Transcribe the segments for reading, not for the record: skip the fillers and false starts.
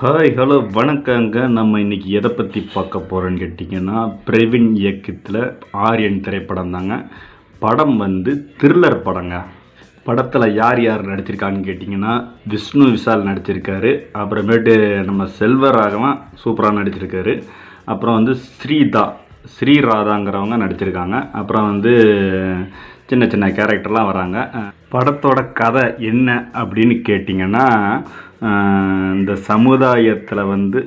Hi hello வணக்கங்க. நம்ம இன்றைக்கி எதை பற்றி பார்க்க போகிறோன்னு கேட்டிங்கன்னா, பிரவீன் இயக்கத்தில் ஆரியன் திரைப்படம் தாங்க. படம் வந்து த்ரில்லர் படங்க. படத்தில் யார் யார் நடிச்சிருக்கான்னு கேட்டிங்கன்னா, விஷ்ணு விஷால் நடிச்சிருக்காரு. அப்புறமேட்டு நம்ம செல்வராகவன் சூப்பராக நடிச்சிருக்காரு. அப்புறம் வந்து ஸ்ரீராதாங்கிறவங்க நடிச்சிருக்காங்க. அப்புறம் வந்து சின்ன சின்ன கேரக்டர்லாம் வராங்க. படத்தோட கதை என்ன அப்படின்னு கேட்டிங்கன்னா, இந்த சமுதாயத்தில் வந்து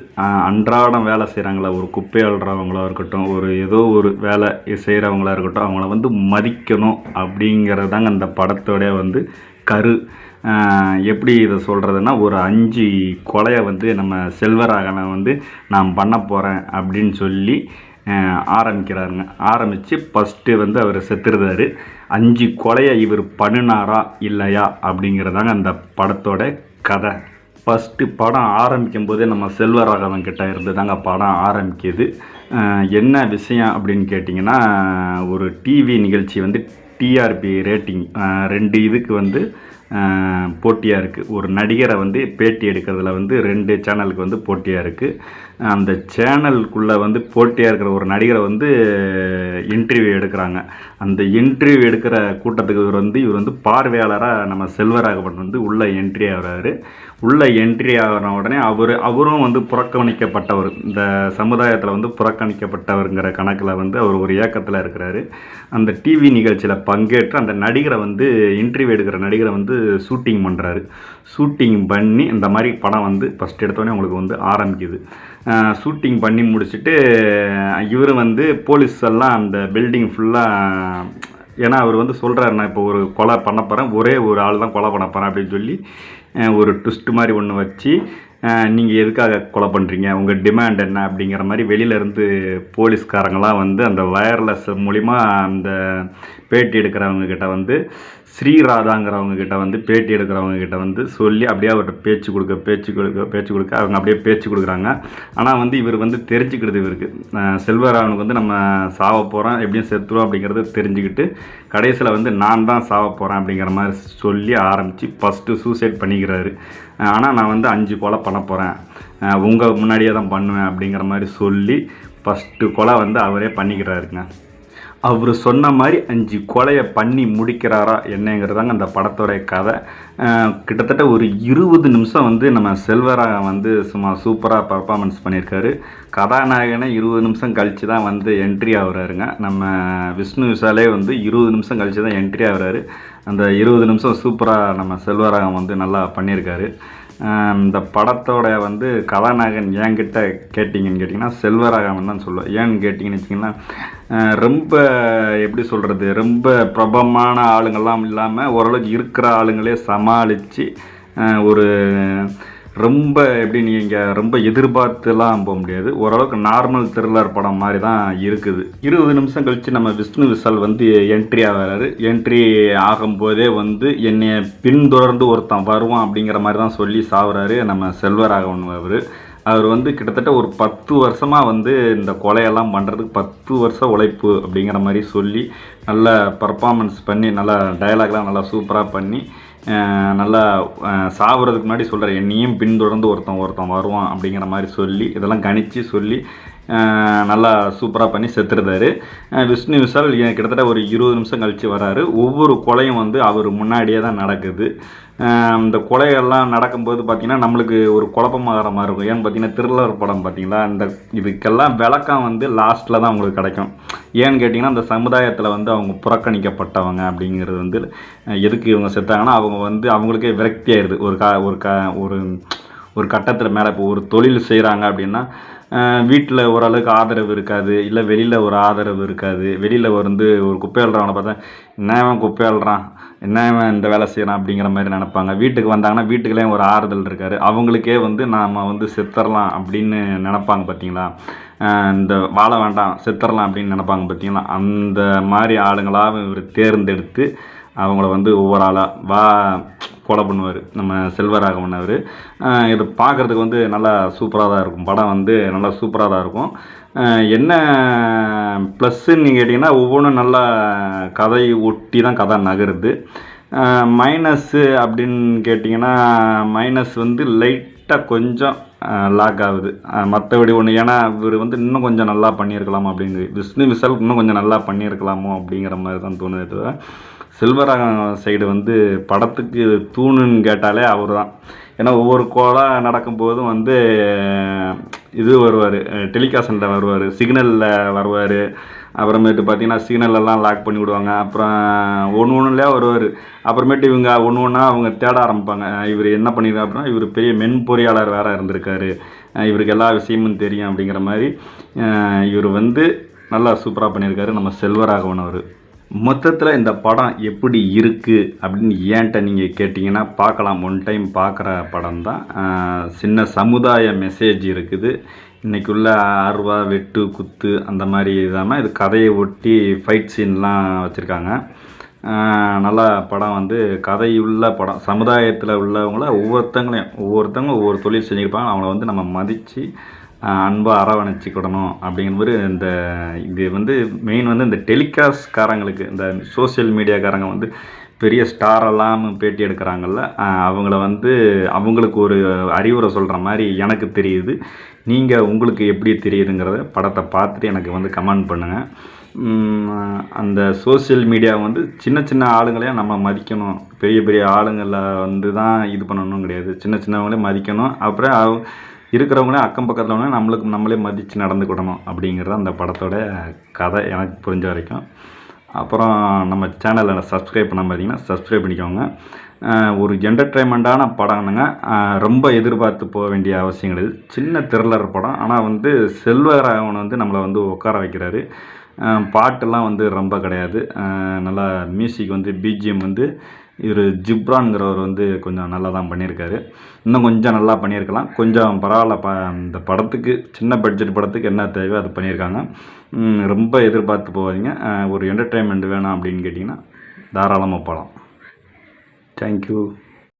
அன்றாடம் வேலை செய்கிறாங்களா, ஒரு குப்பை அள்ளுறவங்களா இருக்கட்டும், ஒரு ஏதோ ஒரு வேலை செய்கிறவங்களா இருக்கட்டும், அவங்கள வந்து மதிக்கணும் அப்படிங்கிறது தாங்க அந்த படத்தோட வந்து கரு. எப்படி இதை சொல்கிறதுனா, ஒரு 5 கொலையை வந்து நம்ம செல்வராகவனை வந்து நான் பண்ண போகிறேன் அப்படின்னு சொல்லி ஆரம்பிக்கிறாருங்க. ஆரம்பித்து ஃபஸ்ட்டு வந்து அவர் செத்துருந்தார். 5 கொலையை இவர் பண்ணினாரா இல்லையா அப்படிங்கிறதாங்க அந்த படத்தோட கதை. ஃபஸ்ட்டு படம் ஆரம்பிக்கும் போதே நம்ம செல்வராகவன் கிட்ட இருந்து தாங்க படம் ஆரம்பிக்குது. என்ன விஷயம் அப்படின்னு கேட்டிங்கன்னா, ஒரு டிவி நிகழ்ச்சி வந்து டிஆர்பி ரேட்டிங் 2 இதுக்கு வந்து போட்டியாக இருக்குது. ஒரு நடிகரை வந்து பேட்டி எடுக்கிறதுல வந்து 2 சேனலுக்கு வந்து போட்டியாக இருக்குது. அந்த சேனலுக்குள்ளே வந்து போட்டியாக இருக்கிற ஒரு நடிகரை வந்து இன்டர்வியூ எடுக்கிறாங்க. அந்த இன்டர்வியூ எடுக்கிற கூட்டத்துக்கு இவர் வந்து பார்வையாளராக நம்ம செல்வராகவன் வந்து உள்ளே என்ட்ரி ஆகிறாரு. உள்ளே என்ட்ரி ஆகிற உடனே அவரும் வந்து புறக்கணிக்கப்பட்டவர், இந்த சமுதாயத்தில் வந்து புறக்கணிக்கப்பட்டவருங்கிற கணக்கில் வந்து அவர் ஒரு இயக்கத்தில் இருக்கிறாரு. அந்த டிவி நிகழ்ச்சியில் பங்கேற்று அந்த நடிகரை வந்து இன்டர்வியூ எடுக்கிற நடிகரை வந்து ஷூட்டிங் பண்ணுறாரு. ஷூட்டிங் பண்ணி இந்த மாதிரி படம் வந்து ஃபஸ்ட் எடுத்தோடனே உங்களுக்கு வந்து ஆரம்பிக்குது. ஷூட்டிங் பண்ணி முடிச்சுட்டு இவர் வந்து போலீஸ் எல்லாம் அந்த பில்டிங் ஃபுல்லாக, ஏன்னா அவர் வந்து சொல்கிறாரு, நான் இப்போ ஒரு கொலை பண்ண போகிறேன், ஒரே ஒரு ஆள் தான் கொலை பண்ண போகிறேன் அப்படின்னு சொல்லி ஒரு ட்விஸ்ட் மாதிரி ஒன்று வச்சு, நீங்கள் எதுக்காக கொலை பண்ணுறீங்க, உங்கள் டிமாண்ட் என்ன அப்படிங்கிற மாதிரி வெளியிலேருந்து போலீஸ்காரங்களாம் வந்து அந்த வயர்லெஸ் மூலிமா அந்த பேட்டி எடுக்கிறவங்கக்கிட்ட வந்து ஸ்ரீராதாங்கிறவங்கக்கிட்ட வந்து பேட்டி எடுக்கிறவங்கக்கிட்ட வந்து சொல்லி அப்படியே அவர்கிட்ட பேச்சு கொடுக்க அவங்க அப்படியே பேச்சு கொடுக்குறாங்க. ஆனால் வந்து இவர் வந்து தெரிஞ்சுக்கிடுது, இவருக்கு செல்வராகவனுக்கு வந்து நம்ம சாவ போகிறோம், எப்படியும் செத்துருவோம் அப்படிங்கிறத தெரிஞ்சுக்கிட்டு கடைசியில் வந்து நான் தான் சாவ போகிறேன் அப்படிங்கிற மாதிரி சொல்லி ஆரம்பித்து ஃபஸ்ட்டு சூசைட் பண்ணிக்கிறாரு. ஆனால் நான் வந்து 5 கொலை பண்ண போகிறேன், உங்கள் முன்னாடியே தான் பண்ணுவேன் அப்படிங்கிற மாதிரி சொல்லி ஃபஸ்ட்டு கொலை வந்து அவரே பண்ணிக்கிறாருங்க. அவர் சொன்ன மாதிரி 5 கொலையை பண்ணி முடிக்கிறாரா என்னங்கிறதாங்க அந்த படத்தோடைய கதை. கிட்டத்தட்ட ஒரு 20 நிமிஷம் வந்து நம்ம செல்வராகவன் வந்து சும்மா சூப்பராக பர்ஃபார்மன்ஸ் பண்ணியிருக்காரு. கதாநாயகனை 20 நிமிஷம் கழித்து தான் வந்து என்ட்ரி ஆகுறாருங்க. நம்ம விஷ்ணு விஷாலே வந்து 20 நிமிஷம் கழித்து தான் என்ட்ரி ஆகுறாரு. அந்த 20 நிமிஷம் சூப்பராக நம்ம செல்வராகவன் வந்து நல்லா பண்ணியிருக்காரு. இந்த படத்தோட வந்து கதாநாயகன் என்கிட்ட கேட்டிங்கன்னு கேட்டிங்கன்னா செல்வராகவன் தான் சொல்லுவேன். ஏன்னு கேட்டிங்கன்னு வச்சிங்கன்னா, ரொம்ப எப்படி சொல்கிறது, ரொம்ப பிரபலமான ஆளுங்கள்லாம் இல்லாமல் ஓரளவுக்கு இருக்கிற ஆளுங்களே சமாளித்து ஒரு ரொம்ப எப்படி நீங்கள் ரொம்ப எதிர்பார்த்துலாம் போக முடியாது, ஓரளவுக்கு நார்மல் த்ரில்லர் படம் மாதிரி தான் இருக்குது. 20 நிமிஷம் கழித்து நம்ம விஷ்ணு விஷால் வந்து என்ட்ரி ஆகிறாரு. என்ட்ரி ஆகும்போதே வந்து என்னை பின்தொடர்ந்து ஒருத்தன் வருவான் அப்படிங்கிற மாதிரி தான் சொல்லி சாவுறாரு நம்ம செல்வராகவன். அவர் வந்து கிட்டத்தட்ட ஒரு 10 வருஷமாக வந்து இந்த கொலையெல்லாம் பண்ணுறதுக்கு 10 வருஷம் உழைப்பு அப்படிங்கிற மாதிரி சொல்லி நல்லா பர்ஃபார்மன்ஸ் பண்ணி நல்லா டயலாக்லாம் நல்லா சூப்பராக பண்ணி நல்லா சாவுறதுக்கு முன்னாடி சொல்கிறார், என்னையும் பின்தொடர்ந்து ஒருத்தன் வருவான் அப்படிங்கிற மாதிரி சொல்லி இதெல்லாம் கணிச்சு சொல்லி நல்லா சூப்பராக பண்ணி செத்துருந்தார். விஷ்ணு விஷால் கிட்டத்தட்ட ஒரு 20 நிமிஷம் கழித்து வராரு. ஒவ்வொரு கொலையும் வந்து அவர் முன்னாடியே தான் நடக்குது. இந்த கொலைகள்லாம் நடக்கும்போது பார்த்திங்கன்னா நம்மளுக்கு ஒரு குழப்பமாகற மாதிரி இருக்கும். ஏன்னு பார்த்தீங்கன்னா த்ரில்லர் படம் பார்த்திங்களா, இதுக்கெல்லாம் விளக்கம் வந்து லாஸ்ட்டில் தான் உங்களுக்கு கிடைக்கும். ஏன்னு கேட்டிங்கன்னா, அந்த சமுதாயத்தில் வந்து அவங்க புறக்கணிக்கப்பட்டவங்க அப்படிங்கிறது வந்து எதுக்கு இவங்க செத்தாங்கன்னா, அவங்க வந்து அவங்களுக்கே விரக்தி ஆயிடுது. ஒரு கட்டத்தில் மேலே இப்போ ஒரு தொழில் செய்கிறாங்க அப்படின்னா வீட்டில் ஓரளவுக்கு ஆதரவு இருக்காது, இல்லை வெளியில் ஒரு ஆதரவு இருக்காது. வெளியில் வந்து ஒரு குப்பை அள்ளுறவனை பார்த்தா என்ன இவன் குப்பை அள்ளுறான், என்ன இவன் இந்த வேலை செய்கிறான் அப்படிங்கிற மாதிரி நினைப்பாங்க. வீட்டுக்கு வந்தாங்கன்னா வீட்டுக்குள்ளேயும் ஒரு ஆறுதல் இருக்காது, அவங்களுக்கே வந்து நாம் வந்து செத்துடலாம் அப்படின்னு நினைப்பாங்க பார்த்தீங்களா. இந்த வாழ வேண்டாம் செத்துடலாம் அப்படின்னு நினைப்பாங்க பார்த்தீங்களா. அந்த மாதிரி ஆளுங்களாக இவர் தேர்ந்தெடுத்து அவங்கள வந்து ஒவ்வொரு ஆளாக கொலை பண்ணுவார் நம்ம செல்வராகவன். இது பார்க்குறதுக்கு வந்து நல்லா சூப்பராக தான் இருக்கும். படம் வந்து நல்லா சூப்பராக தான் இருக்கும். என்ன ப்ளஸ்ஸுன்னு கேட்டிங்கன்னா, ஒவ்வொன்றும் நல்லா கதை ஒட்டி தான் கதை நகருது. மைனஸ்ஸு அப்படின்னு கேட்டிங்கன்னா, மைனஸ் வந்து லைட்டாக கொஞ்சம் லாக் ஆகுது. மற்றபடி ஒன்று, ஏன்னா இவர் வந்து இன்னும் கொஞ்சம் நல்லா பண்ணியிருக்கலாம் அப்படிங்கிற விஷ்ணு விஷால் இன்னும் கொஞ்சம் நல்லா பண்ணியிருக்கலாமோ அப்படிங்கிற மாதிரி தான் தோணுது தவிர, செல்வராகவன் சைடு வந்து படத்துக்கு தூணுன்னு கேட்டாலே அவர் தான். ஏன்னா ஒவ்வொரு கோளாக நடக்கும்போதும் வந்து இது வருவார், டெலிகாஸ்டில் வருவார், சிக்னலில் வருவார். அப்புறமேட்டு பார்த்தீங்கன்னா சிக்னலெல்லாம் லாக் பண்ணி விடுவாங்க. அப்புறம் ஒன்றுலேயே வருவார். அப்புறமேட்டு இவங்க ஒன்று ஒன்றா அவங்க தேட ஆரம்பிப்பாங்க. இவர் என்ன பண்ணியிருக்காரு அப்படின்னா, இவர் பெரிய மென்பொறியாளர் வேறு இருந்திருக்காரு, இவருக்கு எல்லா விஷயமும் தெரியும் அப்படிங்கிற மாதிரி இவர் வந்து நல்லா சூப்பராக பண்ணியிருக்காரு நம்ம செல்வராகவன் அவர். மொத்தத்தில் இந்த படம் எப்படி இருக்குது அப்படின்னு ஏன்ட்ட நீங்கள் கேட்டிங்கன்னா, பார்க்கலாம், ஒன் டைம் பார்க்குற படம் தான். சின்ன சமுதாய மெசேஜ் இருக்குது. இன்றைக்குள்ள ஆர்வா வெட்டு குத்து அந்த மாதிரி இல்லாமல் இது கதையை ஒட்டி ஃபைட் சீன்லாம் வச்சுருக்காங்க. நல்லா படம் வந்து கதையுள்ள படம். சமுதாயத்தில் உள்ளவங்கள ஒவ்வொருத்தவங்க ஒவ்வொரு தொழில் செஞ்சுருப்பாங்க. அவங்கள வந்து நம்ம மதித்து அன்பாக அரவணைச்சிக்கிடணும் அப்படிங்கும்போது இது வந்து மெயின் வந்து இந்த டெலிகாஸ்ட்காரங்களுக்கு, இந்த சோசியல் மீடியாக்காரங்க வந்து பெரிய ஸ்டாரெல்லாம் பேட்டி எடுக்கிறாங்கல்ல, அவங்கள வந்து அவங்களுக்கு ஒரு அறிவுரை சொல்கிற மாதிரி எனக்கு தெரியுது. நீங்கள் உங்களுக்கு எப்படி தெரியுதுங்கிறத படத்தை பார்த்துட்டு எனக்கு வந்து கமெண்ட் பண்ணுங்கள். அந்த சோசியல் மீடியா வந்து சின்ன சின்ன ஆளுங்களையும் நம்ம மதிக்கணும். பெரிய பெரிய ஆளுங்களை வந்து தான் இது பண்ணணும் கிடையாது. சின்ன சின்னவங்களே மதிக்கணும். அப்புறம் இருக்கிறவங்களே அக்கம் பக்கத்தில் நம்மளே மதித்து நடந்துக்கிடணும் அப்படிங்கிறது அந்த படத்தோட கதை எனக்கு புரிஞ்ச வரைக்கும். அப்புறம் நம்ம சேனலை சப்ஸ்கிரைப் பண்ண பார்த்தீங்கன்னா சப்ஸ்கிரைப் பண்ணிக்கோங்க. ஒரு என்டர்டெயின்மெண்ட்டான படம்னுங்க. ரொம்ப எதிர்பார்த்து போக வேண்டிய அவசியம் கிடையாது. சின்ன த்ரில்லர் படம். ஆனால் வந்து செல்வராகவன் வந்து நம்மளை வந்து உட்கார வைக்கிறாரு. பாட்டெல்லாம் வந்து ரொம்ப கிடையாது. நல்லா மியூசிக் வந்து பிஜிஎம் வந்து இவர் ஜிப்ரான்கிறவர் வந்து கொஞ்சம் நல்லா தான் பண்ணியிருக்காரு. இன்னும் கொஞ்சம் நல்லா பண்ணியிருக்கலாம். கொஞ்சம் பரவாயில்ல. இந்த படத்துக்கு, சின்ன பட்ஜெட் படத்துக்கு என்ன தேவையோ அது பண்ணியிருக்காங்க. ரொம்ப எதிர்பார்த்து போகாதீங்க. ஒரு என்டர்டெயின்மெண்ட் வேணும் அப்படின்னு கேட்டிங்கன்னா தாராளமாக போகலாம். தேங்க்யூ.